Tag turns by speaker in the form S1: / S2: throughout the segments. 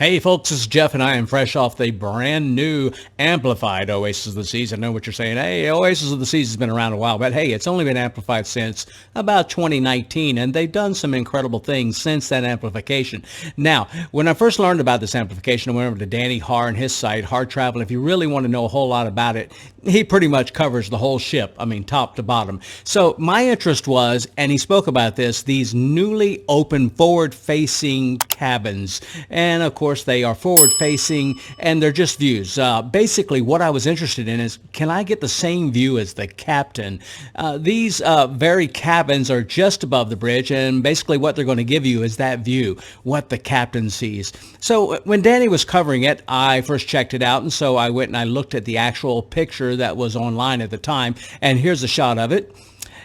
S1: Hey folks, this is Jeff and I am fresh off the brand new amplified Oasis of the Seas. I know what you're saying. Hey, Oasis of the Seas has been around a while, but hey, it's only been amplified since about 2019 and they've done some incredible things since that amplification. Now, when I first learned about this amplification, I went over to Danny Harr and his site, Harr Travel. If you really want to know a whole lot about it, he pretty much covers the whole ship. I mean, top to bottom. So my interest was, and he spoke about this, these newly open forward-facing cabins. And of course, they are forward-facing and they're just views. Basically, what I was interested in is, can I get the same view as the captain? These very cabins are just above the bridge, and basically what they're going to give you is that view, what the captain sees. So when Danny was covering it, I first checked it out, and so I went and I looked at the actual picture that was online at the time, and here's a shot of it.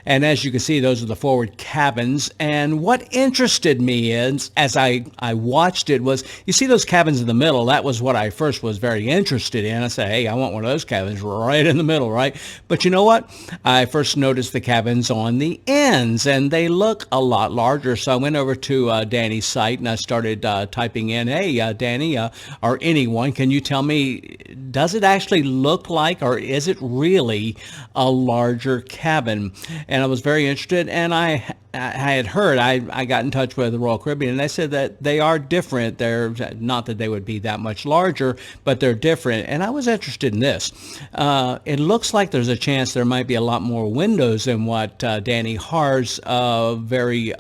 S1: And as you can see, those are the forward cabins. And what interested me is, as I watched it, was you see those cabins in the middle. That was what I first was very interested in. I said, hey, I want one of those cabins right in the middle, right? But you know what? I first noticed the cabins on the ends, and they look a lot larger. So I went over to Danny's site, and I started typing in, hey, Danny, or anyone, can you tell me, does it actually look like, or is it really a larger cabin? And I was very interested, and I had heard, I got in touch with the Royal Caribbean, and they said that they are different. They're not that they would be that much larger, but they're different. And I was interested in this. It looks like there's a chance there might be a lot more windows than what Danny Harr's very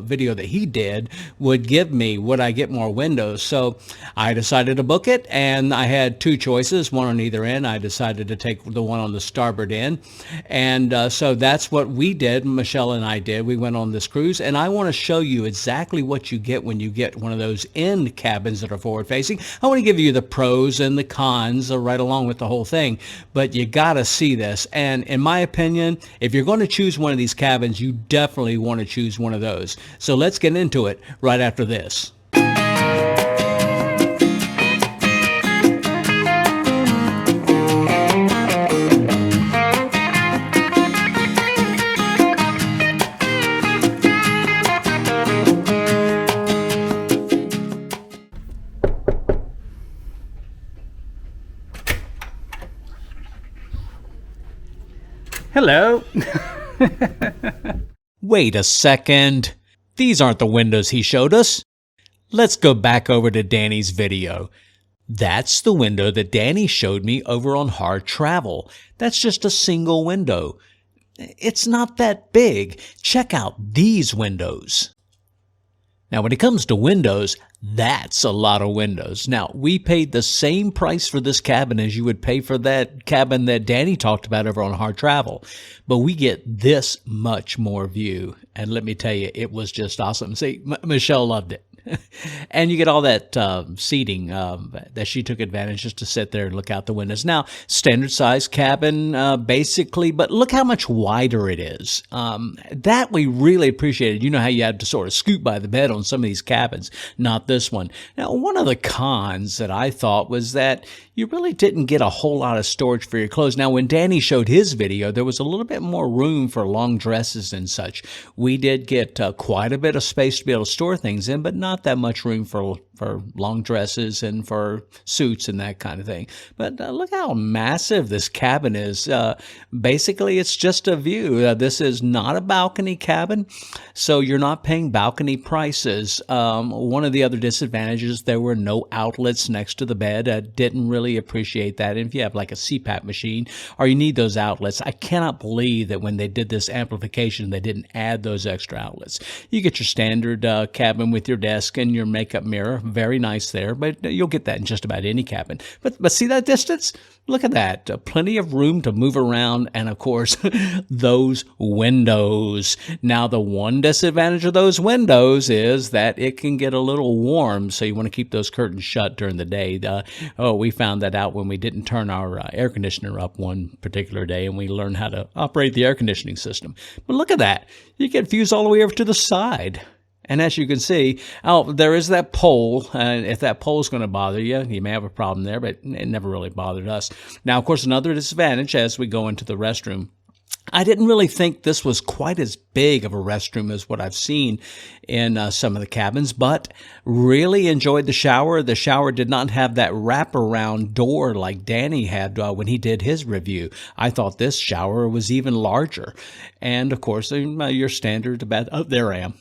S1: video that he did would give me. Would I get more windows? So I decided to book it, and I had two choices, one on either end. I decided to take the one on the starboard end, and so that's what we did. Michelle and I did. We went on this cruise, and I want to show you exactly what you get when you get one of those end cabins that are forward facing. I want to give you the pros and the cons right along with the whole thing, but you got to see this. And in my opinion, if you're going to choose one of these cabins, you definitely want to choose one of those. So let's get into it right after this. Hello. Wait a second. These aren't the windows he showed us. Let's go back over to Danny's video. That's the window that Danny showed me over on Harr Travel. That's just a single window. It's not that big. Check out these windows. Now, when it comes to windows, that's a lot of windows. Now, we paid the same price for this cabin as you would pay for that cabin that Danny talked about over on Harr Travel, but we get this much more view. And let me tell you, it was just awesome. See, Michelle loved it. And you get all that seating that she took advantage just to sit there and look out the windows. Now, standard size cabin, basically, but look how much wider it is. That we really appreciated. You know how you had to sort of scoot by the bed on some of these cabins, not this one. Now, one of the cons that I thought was that you really didn't get a whole lot of storage for your clothes. Now, when Danny showed his video, there was a little bit more room for long dresses and such. We did get quite a bit of space to be able to store things in, but not that much room for long dresses and for suits and that kind of thing. But look how massive this cabin is. Basically, it's just a view. This is not a balcony cabin, so you're not paying balcony prices. One of the other disadvantages, there were no outlets next to the bed. I didn't really appreciate that. And if you have like a CPAP machine or you need those outlets, I cannot believe that when they did this amplification, they didn't add those extra outlets. You get your standard cabin with your desk and your makeup mirror. Very nice there, but you'll get that in just about any cabin. But see that distance? Look at that. Plenty of room to move around, and of course, those windows. Now, the one disadvantage of those windows is that it can get a little warm, so you want to keep those curtains shut during the day. We found that out when we didn't turn our air conditioner up one particular day, and we learned how to operate the air conditioning system. But look at that. You get views all the way over to the side. And as you can see, there is that pole, and if that pole is going to bother you, you may have a problem there, but it never really bothered us. Now, of course, another disadvantage as we go into the restroom, I didn't really think this was quite as big of a restroom as what I've seen in some of the cabins, but really enjoyed the shower. The shower did not have that wraparound door like Danny had when he did his review. I thought this shower was even larger. And of course, your standard there I am.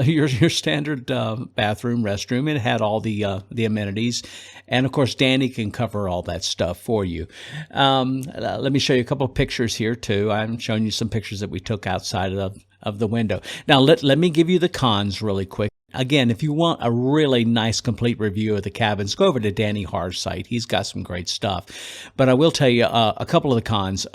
S1: Your standard bathroom, restroom. It had all the amenities, and of course, Danny can cover all that stuff for you. Let me show you a couple of pictures here too. I'm showing you some pictures that we took outside of the window. Now, let me give you the cons really quick. Again, if you want a really nice, complete review of the cabins, go over to Danny Harr's site. He's got some great stuff. But I will tell you a couple of the cons.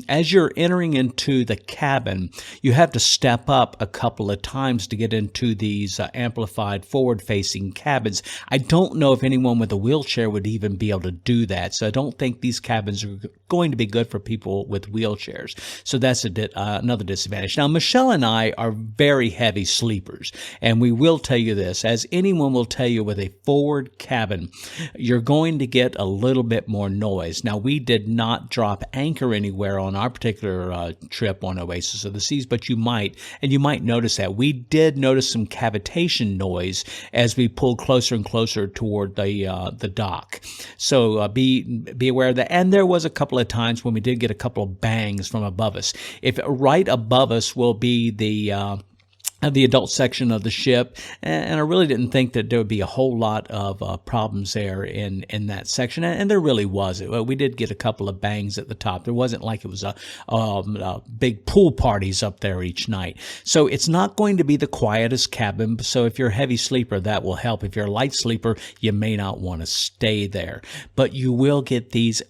S1: As you're entering into the cabin, you have to step up a couple of times to get into these amplified forward-facing cabins. I don't know if anyone with a wheelchair would even be able to do that. So I don't think these cabins are going to be good for people with wheelchairs. So that's another disadvantage. Now, Michelle and I are very heavy sleepers, and we will tell you this, as anyone will tell you, with a forward cabin, you're going to get a little bit more noise. Now, we did not drop anchor anywhere on our particular trip on Oasis of the Seas, but you might notice that. We did notice some cavitation noise as we pulled closer and closer toward the dock. So be aware of that. And there was a couple of times when we did get a couple of bangs from above us. If right above us will be the adult section of the ship, and I really didn't think that there would be a whole lot of problems there in that section, and there really was. We did get a couple of bangs at the top. There wasn't like it was a big pool parties up there each night. So it's not going to be the quietest cabin, so if you're a heavy sleeper, that will help. If you're a light sleeper, you may not want to stay there. But you will get these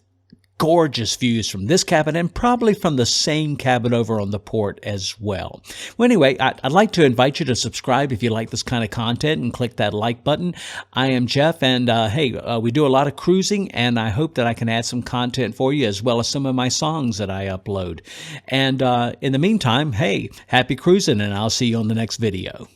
S1: gorgeous views from this cabin and probably from the same cabin over on the port as well. Well, anyway, I'd like to invite you to subscribe if you like this kind of content and click that like button. I am Jeff, and we do a lot of cruising, and I hope that I can add some content for you as well as some of my songs that I upload. And in the meantime, hey, happy cruising, and I'll see you on the next video.